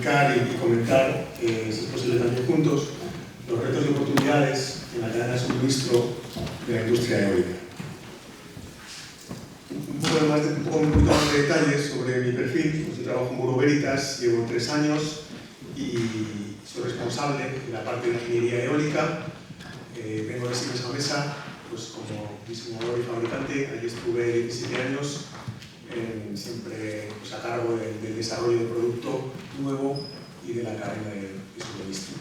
explicar y comentar, si es posible también juntos, los retos y oportunidades en la cadena de suministro de la industria eólica. Un poco más de detalles sobre mi perfil. Yo trabajo en Bureau Veritas, llevo 3 años y soy responsable de la parte de ingeniería eólica. Vengo de Siemens Gamesa pues, como diseñador y fabricante. Allí estuve 17 años, siempre pues, a cargo del desarrollo de producto nuevo y de la cadena de suministro.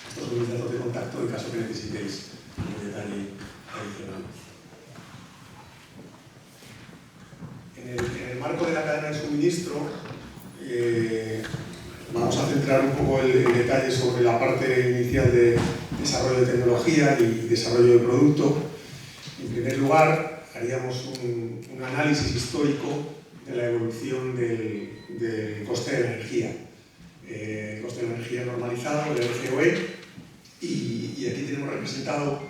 Estos son mis datos de contacto en caso que necesitéis un detalle adicional. En el marco de la cadena de suministro, vamos a centrar un poco el detalle sobre la parte inicial de desarrollo de tecnología y desarrollo de producto. En primer lugar, haríamos un análisis histórico de la evolución del coste de la energía. El coste de la energía normalizado, el LCOE, y aquí tenemos representado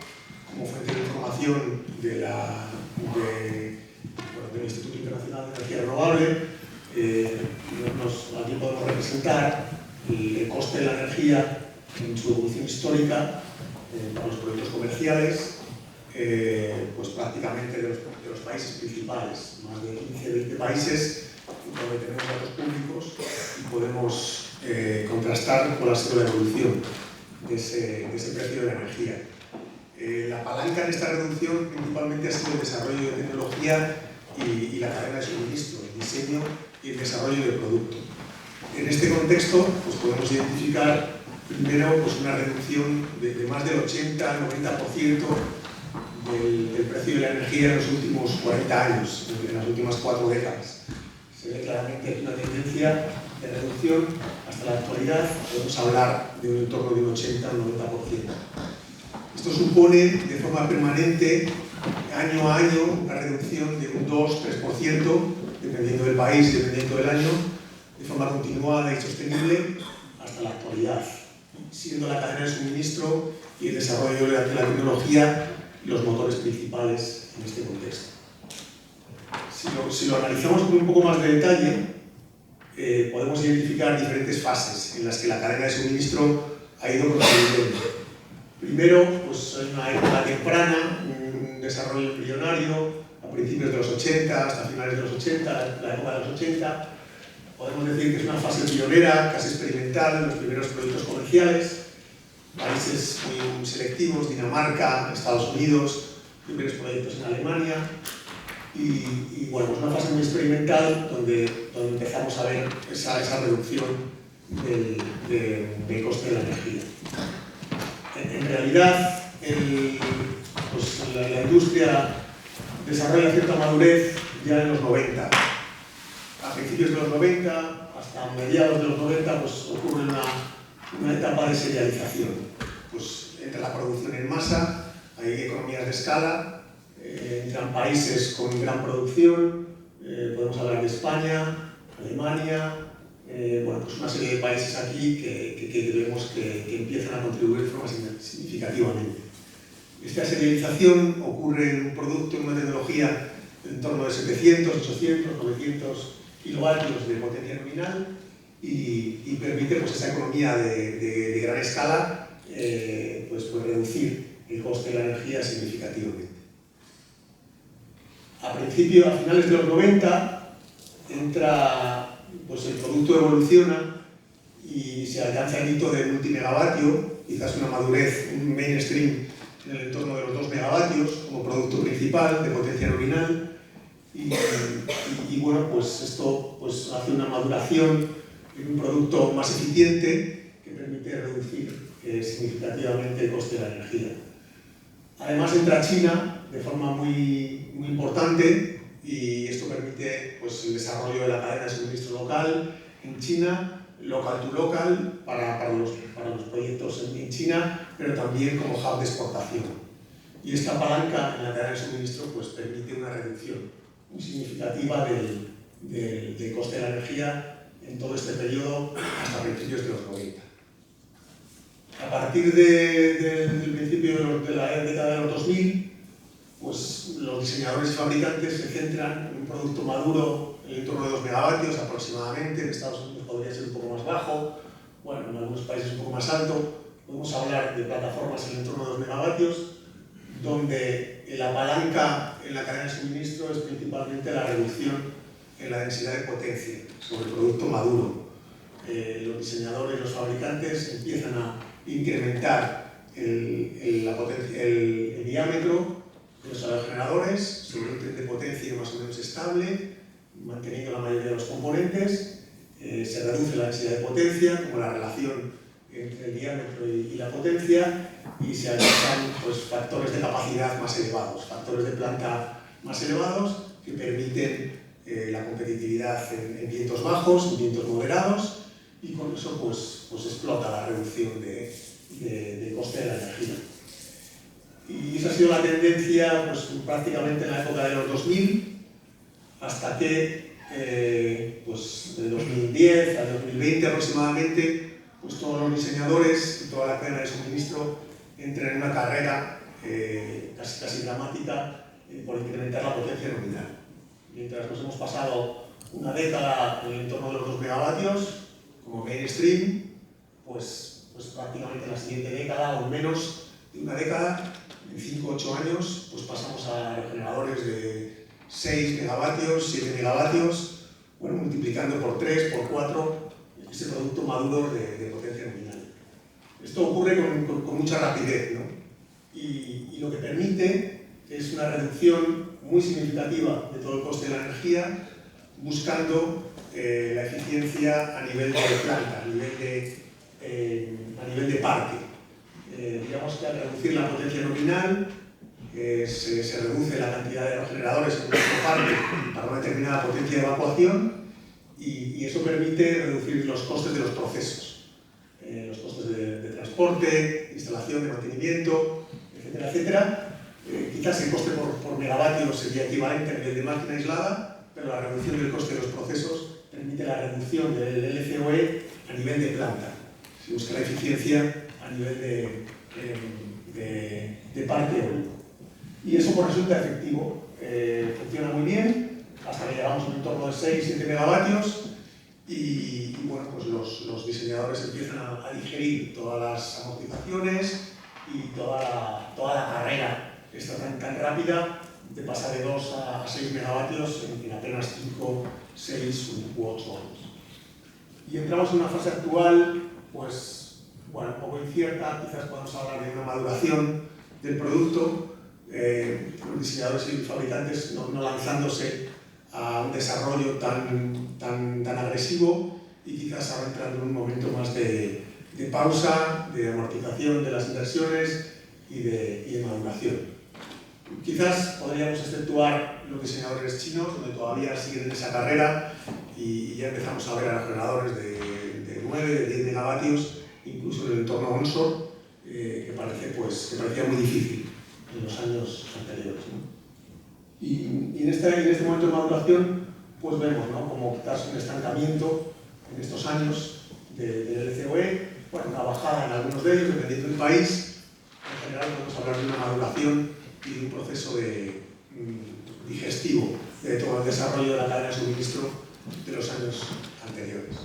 como fuente de información del Instituto Internacional de Energía Renovable. Aquí podemos representar el coste de la energía en su evolución histórica para los proyectos comerciales, pues prácticamente de los países principales, más de 15-20 países donde tenemos datos públicos y podemos contrastar cuál ha sido la evolución de ese precio de la energía. La palanca en esta reducción principalmente ha sido el desarrollo de tecnología y la cadena de suministro, el diseño y el desarrollo de producto. En este contexto pues podemos identificar primero pues, una reducción de más del 80-90% del precio de la energía en los últimos 40 años, en las últimas 4 décadas. Se ve claramente aquí una tendencia de reducción. Hasta la actualidad podemos hablar de un entorno de un 80-90%. Esto supone de forma permanente, año a año, una reducción de un 2-3%, dependiendo del país, dependiendo del año, de forma continuada y sostenible hasta la actualidad, siendo la cadena de suministro y el desarrollo de la tecnología los motores principales en este contexto. Si lo analizamos con un poco más de detalle, podemos identificar diferentes fases en las que la cadena de suministro ha ido procediendo. Primero, pues en una época temprana, un desarrollo embrionario, a principios de los 80, hasta finales de los 80, la época de los 80. Podemos decir que es una fase pionera, casi experimental, en los primeros proyectos comerciales. Países muy selectivos, Dinamarca, Estados Unidos, primeros proyectos en Alemania. Y bueno, pues una fase muy experimental donde empezamos a ver esa reducción del coste de la energía. En realidad, pues la industria desarrolla cierta madurez ya en los 90. A principios de los 90, hasta mediados de los 90, pues ocurre una etapa de serialización. Pues entra la producción en masa, hay economías de escala, entran países con gran producción, podemos hablar de España, Alemania, bueno, pues una serie de países aquí que vemos que empiezan a contribuir de forma significativamente. Esta serialización ocurre en un producto, en una tecnología en torno de 700, 800, 900 kilovatios de potencia nominal y permite pues, esa economía de gran escala pues reducir el coste de la energía significativamente. A finales de los 90, pues el producto evoluciona y se alcanza el hito del multimegavatio, quizás una madurez, un mainstream en el entorno de los 2 megavatios como producto principal de potencia nominal. Y bueno, pues esto pues, hace una maduración en un producto más eficiente que permite reducir significativamente el coste de la energía. Además entra China de forma muy importante y esto permite pues, el desarrollo de la cadena de suministro local en China, local to local para los proyectos en China, pero también como hub de exportación. Y esta palanca en la cadena de suministro pues, permite una reducción muy significativa del coste de la energía en todo este periodo hasta principios de los 90. A partir del principio de la década de los 2000, pues los diseñadores y fabricantes se centran en un producto maduro en torno de 2 megavatios aproximadamente. En Estados Unidos podría podría ser un poco más bajo, bueno, en algunos países un poco más alto. Podemos hablar de plataformas en el entorno de 2 megavatios, donde la palanca en la cadena de suministro es principalmente la reducción en la densidad de potencia sobre el producto maduro. Los diseñadores, los fabricantes empiezan a incrementar el diámetro de los aerogeneradores sobre un tren de potencia más o menos estable, manteniendo la mayoría de los componentes. Se reduce la densidad de potencia, como la relación entre el diámetro y la potencia, y se alcanzan pues, factores de capacidad más elevados, factores de planta más elevados que permiten la competitividad en vientos bajos, en vientos moderados, y con eso pues explota la reducción de coste de la energía. Y esa ha sido la tendencia pues, prácticamente en la época de los 2000, hasta que pues, de 2010 al 2020 aproximadamente, pues todos los diseñadores y toda la cadena de suministro entran en una carrera casi dramática por incrementar la potencia nominal. Mientras nos hemos pasado una década en el entorno de los 2 megavatios, como mainstream, pues prácticamente en la siguiente década o menos de una década, en 5 o 8 años, pues pasamos a aerogeneradores de 6 megavatios, 7 megavatios, bueno, multiplicando por 3, por 4 ese producto maduro de potencia nominal. Esto ocurre con mucha rapidez, ¿no? Y lo que permite es una reducción muy significativa de todo el coste de la energía, buscando la eficiencia a nivel de planta, a nivel de parque. Digamos que al reducir la potencia nominal, se reduce la cantidad de aerogeneradores en nuestro parque para una determinada potencia de evacuación, y eso permite reducir los costes de los procesos, los costes de transporte, instalación, de mantenimiento, etcétera, etcétera. Quizás el coste por megavatio sería equivalente a nivel de máquina aislada, pero la reducción del coste de los procesos permite la reducción del LCOE a nivel de planta. Se busca la eficiencia a nivel de parque eólico. Y eso pues, resulta efectivo, funciona muy bien, hasta que llegamos a un entorno de 6-7 megavatios y bueno, pues los diseñadores empiezan a digerir todas las amortizaciones y toda la carrera esta tan rápida de pasar de 2 a 6 megavatios en apenas 5, 6 u 8 años. Y entramos en una fase actual, pues, bueno, un poco incierta, quizás podamos hablar de una maduración del producto, los diseñadores y fabricantes no lanzándose a un desarrollo tan agresivo, y quizás ahora entrando en un momento más de pausa, de amortización de las inversiones y de maduración. Quizás podríamos exceptuar los diseñadores chinos, donde todavía siguen en esa carrera y ya empezamos a ver aerogeneradores de 9, de 10 megavatios, incluso en el entorno onshore, que parecía muy difícil en los años anteriores, ¿no? Y en este momento de maduración, pues vemos, ¿no?, como quizás un estancamiento en estos años del LCOE, bueno, una bajada en algunos de ellos, dependiendo del país. En general podemos hablar de una maduración y de un proceso digestivo de todo el desarrollo de la cadena de suministro de los años anteriores.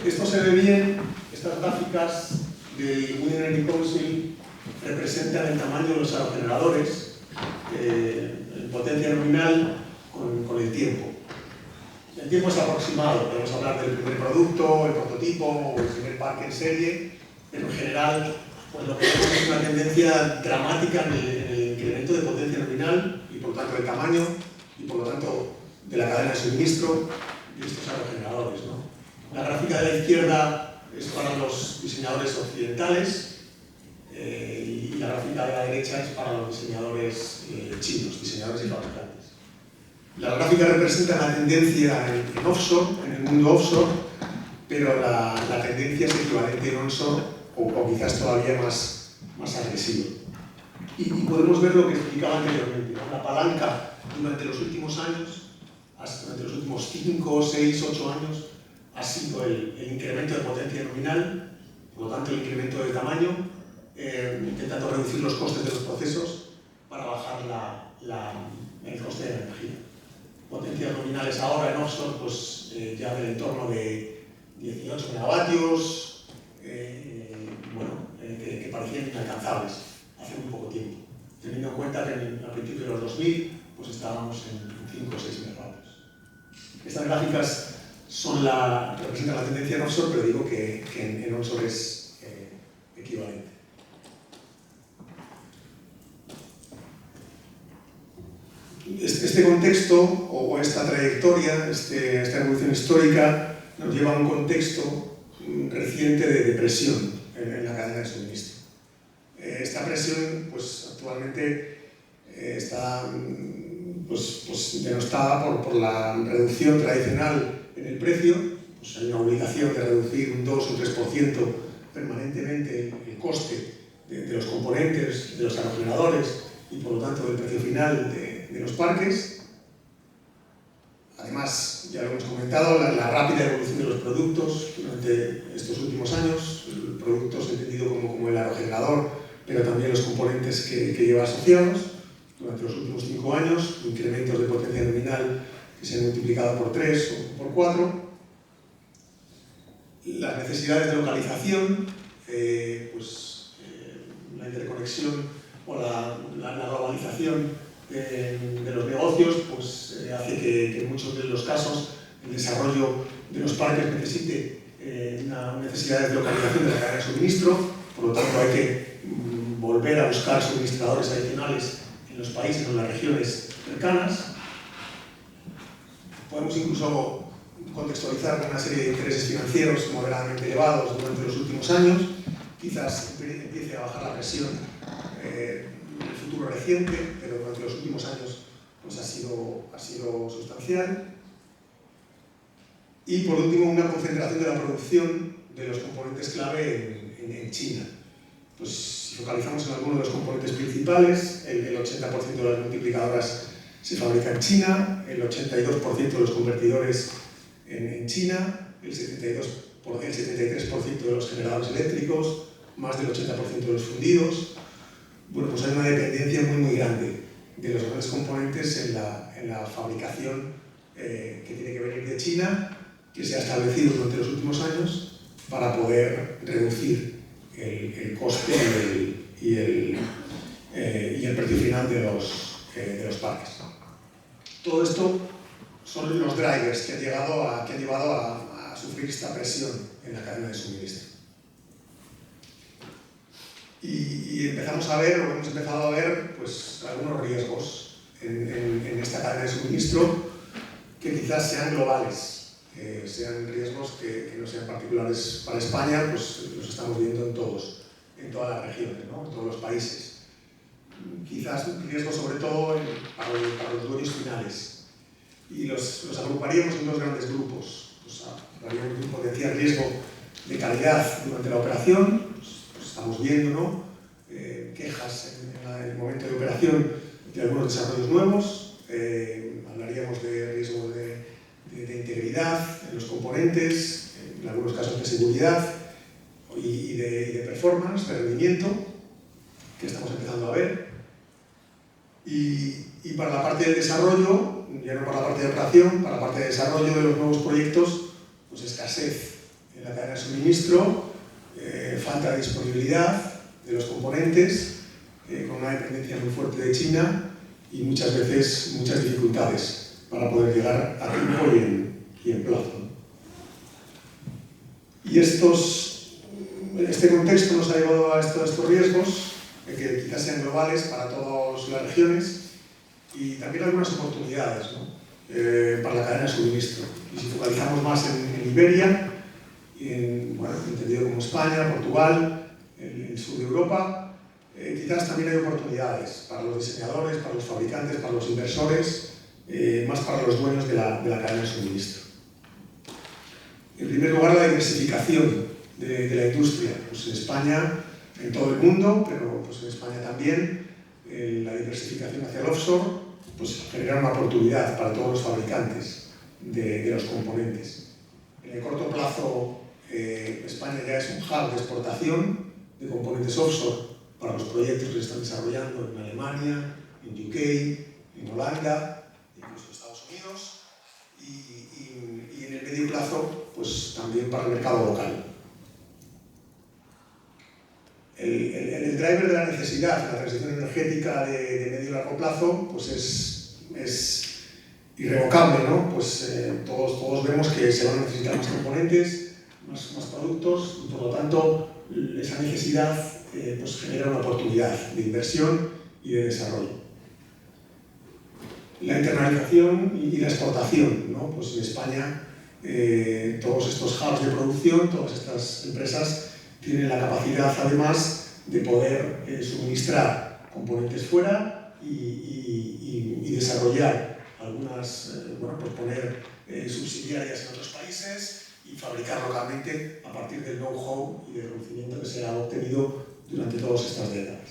Esto se ve bien, estas gráficas del Wind Energy Council representan el tamaño de los aerogeneradores en potencia nominal con el tiempo. El tiempo es aproximado, podemos hablar del primer producto, el prototipo o el primer parque en serie, pero en general pues lo que vemos es una tendencia dramática en el incremento de potencia nominal y por lo tanto del tamaño y por lo tanto de la cadena de suministro de estos aerogeneradores, ¿no? La gráfica de la izquierda es para los diseñadores occidentales y la gráfica de la derecha es para los diseñadores chinos, diseñadores y fabricantes. La gráfica representa la tendencia en offshore, en el mundo offshore, pero la tendencia es equivalente en onshore o quizás todavía más agresiva. Y podemos ver lo que explicaba anteriormente, ¿no? La palanca durante los últimos años, durante los últimos 5, 6, 8 años, ha sido el incremento de potencia nominal, por lo tanto el incremento de tamaño, intentando reducir los costes de los procesos para bajar el coste de la energía. potencias nominales ahora en offshore, pues ya del entorno de 18 megavatios, que parecían inalcanzables hace muy poco tiempo, teniendo en cuenta que a principios de los 2000 pues estábamos en 5 o 6 megavatios. Estas gráficas representan la tendencia en offshore, pero digo que en onshore es equivalente. Este contexto o esta trayectoria, esta evolución histórica, nos lleva a un contexto reciente de depresión en la cadena de suministro. Esta presión, pues actualmente está denostada por la reducción tradicional en el precio. Pues hay una obligación de reducir un 2 o 3% permanentemente el coste de los componentes, de los aerogeneradores y por lo tanto del precio final de los parques. Además, ya lo hemos comentado, la rápida evolución de los productos durante estos últimos años, productos entendido como el aerogenerador, pero también los componentes que lleva asociados. Durante los últimos 5 años, incrementos de potencia nominal que se han multiplicado por 3 o por 4. Las necesidades de localización, la interconexión o la globalización de los negocios pues, hace que en muchos de los casos el desarrollo de los parques necesite una necesidad de localización de la cadena de suministro, por lo tanto hay que volver a buscar suministradores adicionales en los países o en las regiones cercanas. Podemos incluso contextualizar con una serie de intereses financieros moderadamente elevados durante los últimos años. Quizás empiece a bajar la presión en el futuro reciente, pero durante los últimos años pues, ha sido sustancial. Y por último, una concentración de la producción de los componentes clave en China. Pues, si focalizamos en algunos de los componentes principales, el 80% de las multiplicadoras se fabrica en China, el 82% de los convertidores en China, el 73% de los generadores eléctricos, más del 80% de los fundidos. Bueno, pues hay una dependencia muy grande de los grandes componentes en la fabricación que tiene que venir de China, que se ha establecido durante los últimos años para poder reducir el coste y el precio final de los parques. Todo esto son los drivers que han llevado a sufrir esta presión en la cadena de suministro. Y hemos empezado a ver pues, algunos riesgos en esta cadena de suministro que quizás sean globales, sean riesgos que no sean particulares para España, pues los estamos viendo en todas las regiones, ¿no? En todos los países. Quizás riesgos sobre todo para los dueños finales. Y los agruparíamos en 2 grandes grupos. Pues, habría un potencial riesgo de calidad durante la operación. Pues estamos viendo, ¿no? Quejas en el momento de operación de algunos desarrollos nuevos. Hablaríamos de riesgo de integridad en los componentes, en algunos casos de seguridad y de performance, de rendimiento, que estamos empezando a ver. Y para la parte del desarrollo, ya no para la parte de operación, para la parte de desarrollo de los nuevos proyectos, pues escasez en la cadena de suministro, falta de disponibilidad de los componentes, con una dependencia muy fuerte de China y muchas veces muchas dificultades para poder llegar a tiempo y en plazo. Y este contexto nos ha llevado a estos riesgos, que quizás sean globales para todas las regiones, y también algunas oportunidades, ¿no? Para la cadena de suministro. Y si focalizamos más en Iberia, entendido como España, Portugal, el sur de Europa, quizás también hay oportunidades para los diseñadores, para los fabricantes, para los inversores, más para los dueños de la cadena de suministro. En primer lugar, la diversificación de la industria. Pues en España, en todo el mundo, pero pues en España también, la diversificación hacia el offshore pues genera una oportunidad para todos los fabricantes de los componentes. En el corto plazo, España ya es un hub de exportación de componentes offshore para los proyectos que se están desarrollando en Alemania, en UK, en Holanda, incluso en Estados Unidos. plazo, pues también para el mercado local. El driver de la necesidad, la transición energética de medio y largo plazo, pues es irrevocable, ¿no? Pues todos vemos que se van a necesitar más componentes, más productos, y por lo tanto esa necesidad pues genera una oportunidad de inversión y de desarrollo. La internalización y la exportación, ¿no? Pues en España todos estos hubs de producción, todas estas empresas tienen la capacidad además de poder suministrar componentes fuera y desarrollar algunas, bueno, pues poner subsidiarias en otros países y fabricar localmente a partir del know-how y del conocimiento que se ha obtenido durante todas estas décadas.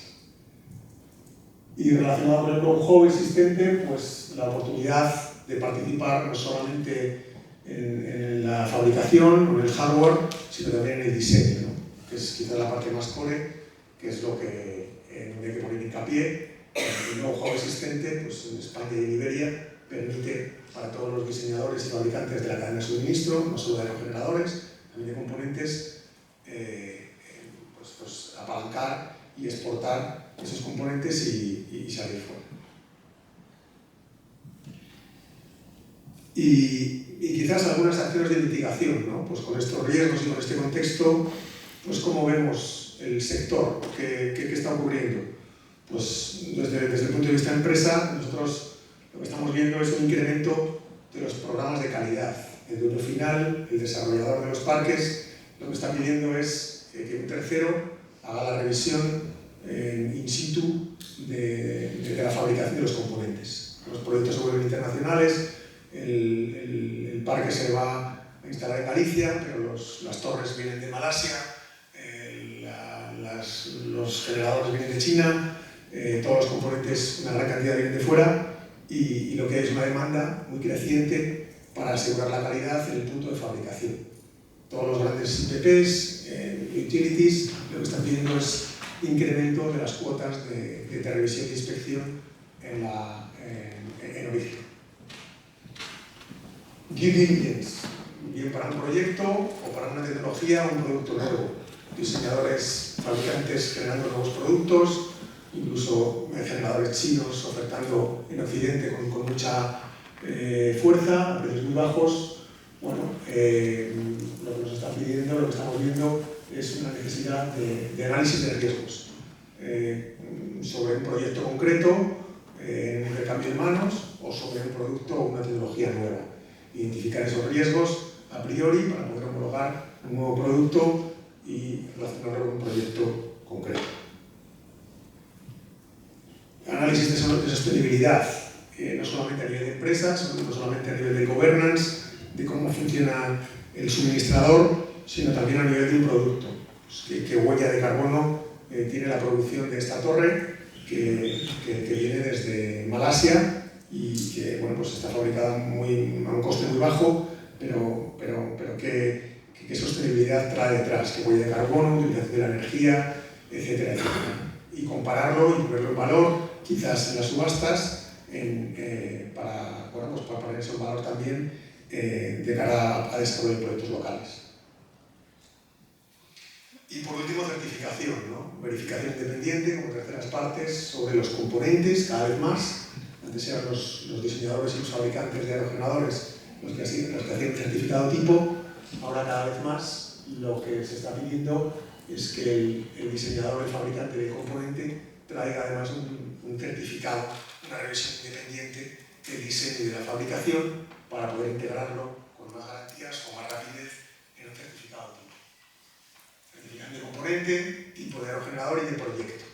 Y relacionado con el know-how existente, pues la oportunidad de participar no solamente en la fabricación o en el hardware, sino también en el diseño, ¿no? Que es quizás la parte más core, que es lo que hay que poner hincapié. El know-how existente, pues en España y en Iberia, permite para todos los diseñadores y fabricantes de la cadena de suministro, no solo de aerogeneradores, también de componentes, pues apalancar y exportar esos componentes y salir fuera. Y quizás algunas acciones de mitigación, ¿no? Pues con estos riesgos y con este contexto, pues cómo vemos el sector, qué está ocurriendo. Pues desde el punto de vista de empresa, nosotros lo que estamos viendo es un incremento de los programas de calidad. El dueño final, el desarrollador de los parques, lo que está pidiendo es que un tercero haga la revisión in situ de la fabricación de los componentes. Los proyectos se vuelven internacionales, el parque se va a instalar en Galicia, pero las torres vienen de Malasia, los generadores vienen de China, todos los componentes, una gran cantidad vienen de fuera, y lo que hay es una demanda muy creciente para asegurar la calidad en el punto de fabricación. Todos los grandes IPPs, utilities, lo que están pidiendo es incremento de las cuotas de revisión e inspección en origen. Due diligence, bien para un proyecto o para una tecnología o un producto nuevo. Diseñadores, fabricantes generando nuevos productos, incluso generadores chinos ofertando en Occidente con mucha fuerza, a precios muy bajos. Bueno, lo que nos están pidiendo, lo que estamos viendo es una necesidad de análisis de riesgos sobre un proyecto concreto, en un recambio de manos o sobre un producto o una tecnología nueva. Identificar esos riesgos a priori para poder homologar un nuevo producto y relacionarlo con un proyecto concreto. Análisis de sostenibilidad, no solamente a nivel de empresas, no solamente a nivel de governance, de cómo funciona el suministrador, sino también a nivel de un producto. Pues qué huella de carbono tiene la producción de esta torre que viene desde Malasia y que bueno, pues está fabricada a un coste muy bajo, pero qué sostenibilidad trae detrás, qué huella de carbono, utilización de la energía, etcétera, etcétera. Y compararlo y ponerlo en valor, quizás en las subastas, para poner eso en valor también de cara a desarrollo de proyectos locales. Y por último, certificación, ¿no? Verificación independiente como terceras partes sobre los componentes, cada vez más. Antes eran los diseñadores y los fabricantes de aerogeneradores los que hacían certificado tipo. Ahora cada vez más lo que se está pidiendo es que el diseñador o el fabricante de componente traiga además un certificado, una revisión independiente del diseño y de la fabricación para poder integrarlo con más garantías o más rapidez en un certificado tipo. Certificación de componente, tipo de aerogenerador y de proyecto,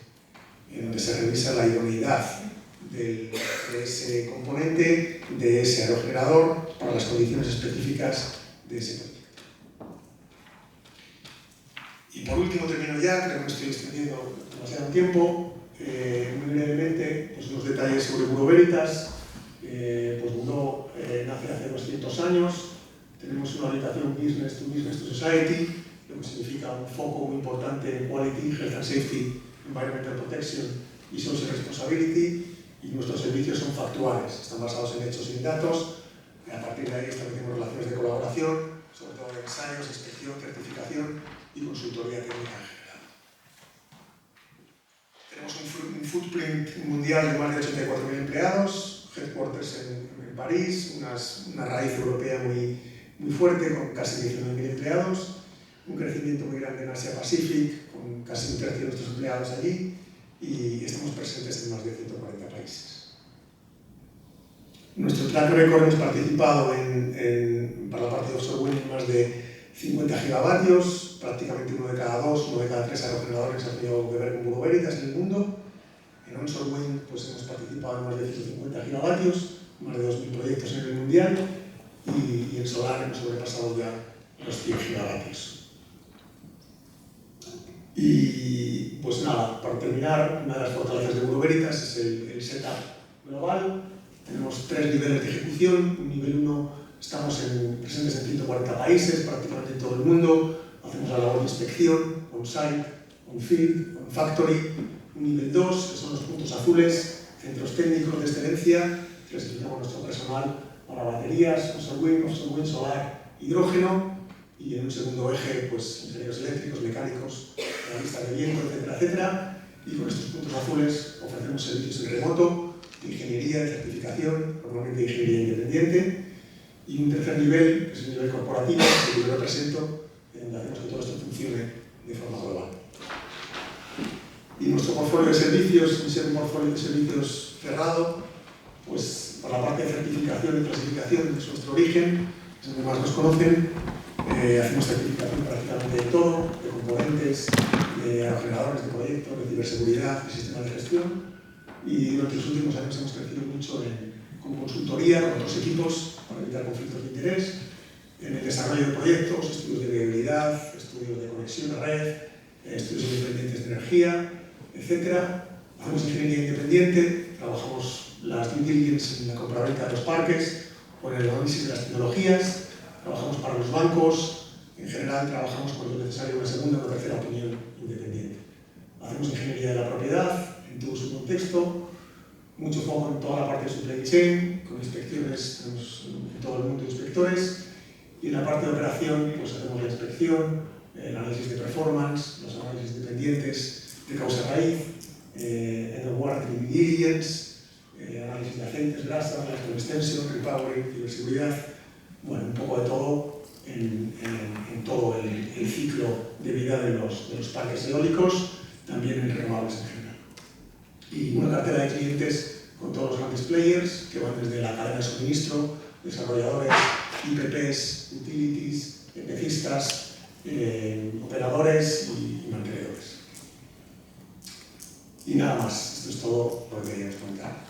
en donde se revisa la idoneidad de ese componente, de ese aerogenerador, para las condiciones específicas de ese proyecto. Y por último, termino ya, creo que me estoy extendiendo demasiado tiempo. Muy brevemente, pues unos detalles sobre Bureau Veritas. Pues Bureau nace hace 200 años. Tenemos una orientación business to society, lo que significa un foco muy importante en quality, health and safety, environmental protection y social responsibility. Y nuestros servicios son factuales, están basados en hechos y en datos. A partir de ahí establecemos relaciones de colaboración sobre todo de ensayos, inspección, certificación y consultoría técnica en general. Tenemos un footprint mundial de más de 84.000 empleados, headquarters en París, una raíz europea muy fuerte, con casi 19.000 empleados, un crecimiento muy grande en Asia-Pacific, con casi un tercio de nuestros empleados allí, y estamos presentes en más de 140 países. Nuestro track record hemos participado para la parte de offshore wind en más de 50 gigavatios, prácticamente uno de cada tres aerogeneradores ha tenido que ver con Bureau Veritas en el mundo. En onshore wind pues hemos participado en más de 150 gigavatios, más de 2.000 proyectos en el mundial, y en solar hemos sobrepasado ya los 100 gigavatios. Y pues nada, para terminar, una de las fortalezas de Bureau Veritas es el setup global. Tenemos 3 niveles de ejecución. Un nivel 1, estamos presentes en 140 países, prácticamente en todo el mundo. Hacemos la labor de inspección, on-site, on-field, on-factory. Un nivel 2, que son los puntos azules, centros técnicos de excelencia, que les designamos nuestro personal para baterías, offshore wind, solar, hidrógeno. Y en un segundo eje, pues ingenieros eléctricos, mecánicos, analistas de viento, etcétera, etcétera. Y con estos puntos azules ofrecemos servicios en remoto, de ingeniería, de certificación, normalmente de ingeniería independiente. Y un tercer nivel, que es el nivel corporativo, que yo represento, donde hacemos que todo esto funcione de forma global. Y nuestro portfolio de servicios, ser un portfolio de servicios cerrado, pues para la parte de certificación y clasificación, que es nuestro origen, es donde más nos conocen. Hacemos certificación prácticamente de todo, de componentes, de aerogeneradores, de proyectos, de ciberseguridad, de sistemas de gestión. Y durante los últimos años hemos crecido mucho con consultoría, con otros equipos, para evitar conflictos de interés, en el desarrollo de proyectos, estudios de viabilidad, estudios de conexión a red, estudios independientes de energía, etc. Hacemos ingeniería independiente, trabajamos las due diligence en la compraventa de los parques o en el análisis de las tecnologías. Trabajamos para los bancos, en general trabajamos cuando es necesario una segunda o una tercera opinión independiente. Hacemos ingeniería de la propiedad en todo su contexto, mucho foco en toda la parte de supply chain, con inspecciones, tenemos en todo el mundo inspectores, y en la parte de operación pues hacemos la inspección, el análisis de performance, los análisis dependientes de causa raíz, end of warranty due diligence, análisis de agentes, grasa, electron extension, repowering, ciberseguridad. Bueno, un poco de todo en todo el ciclo de vida de los parques eólicos, también en renovables en general. Y una cartera de clientes con todos los grandes players, que van desde la cadena de suministro, desarrolladores, IPPs, utilities, EPCistas, operadores y mantenedores. Y nada más, esto es todo lo que queríamos comentar.